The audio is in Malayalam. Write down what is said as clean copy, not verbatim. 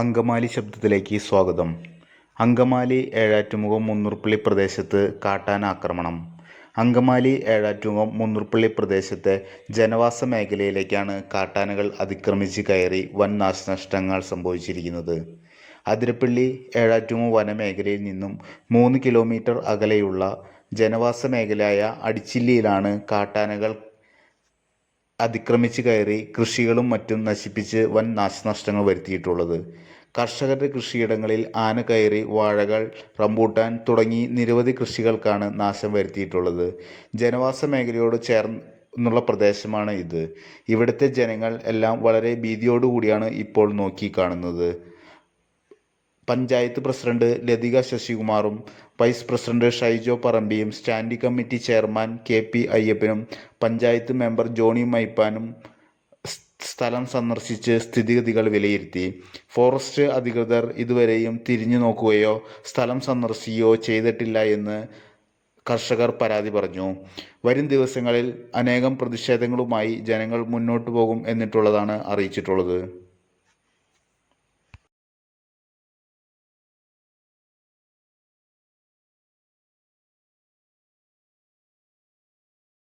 അങ്കമാലി ശബ്ദത്തിലേക്ക് സ്വാഗതം. അങ്കമാലി ഏഴാറ്റുമുഖം മുന്നൂർപ്പള്ളി പ്രദേശത്ത് കാട്ടാനാക്രമണം. അങ്കമാലി ഏഴാറ്റുമുഖം മുന്നൂർപ്പള്ളി പ്രദേശത്തെ ജനവാസ മേഖലയിലേക്കാണ് കാട്ടാനകൾ അതിക്രമിച്ച് കയറി വൻ നാശനഷ്ടങ്ങൾ സംഭവിച്ചിരിക്കുന്നത്. അതിരപ്പള്ളി ഏഴാറ്റുമുഖം വനമേഖലയിൽ നിന്നും 3 കിലോമീറ്റർ അകലെയുള്ള ജനവാസ മേഖലയായ അടിച്ചില്ലിയിലാണ് കാട്ടാനകൾ അതിക്രമിച്ച് കയറി കൃഷികളും മറ്റും നശിപ്പിച്ച് വൻ നാശനഷ്ടങ്ങൾ വരുത്തിയിട്ടുള്ളത്. കർഷകരുടെ കൃഷിയിടങ്ങളിൽ ആന കയറി വാഴകൾ, റംബൂട്ടാൻ തുടങ്ങി നിരവധി കൃഷികൾക്കാണ് നാശം വരുത്തിയിട്ടുള്ളത്. ജനവാസ മേഖലയോട് ചേർന്നുള്ള പ്രദേശമാണ് ഇത്. ഇവിടുത്തെ ജനങ്ങൾ എല്ലാം വളരെ ഭീതിയോടുകൂടിയാണ് ഇപ്പോൾ നോക്കിക്കാണുന്നത്. പഞ്ചായത്ത് പ്രസിഡന്റ് ലതിക ശശികുമാറും വൈസ് പ്രസിഡന്റ് ഷൈജോ പറമ്പിയും സ്റ്റാൻഡിംഗ് കമ്മിറ്റി ചെയർമാൻ KP അയ്യപ്പനും പഞ്ചായത്ത് മെമ്പർ ജോണി മൈപ്പാനും സ്ഥലം സന്ദർശിച്ച് സ്ഥിതിഗതികൾ വിലയിരുത്തി. ഫോറസ്റ്റ് അധികൃതർ ഇതുവരെയും തിരിഞ്ഞു നോക്കുകയോ സ്ഥലം സന്ദർശിക്കുകയോ ചെയ്തിട്ടില്ല എന്ന് കർഷകർ പരാതി പറഞ്ഞു. വരും ദിവസങ്ങളിൽ അനേകം പ്രതിഷേധങ്ങളുമായി ജനങ്ങൾ മുന്നോട്ടു പോകും എന്നിട്ടുള്ളതാണ് അറിയിച്ചിട്ടുള്ളത്.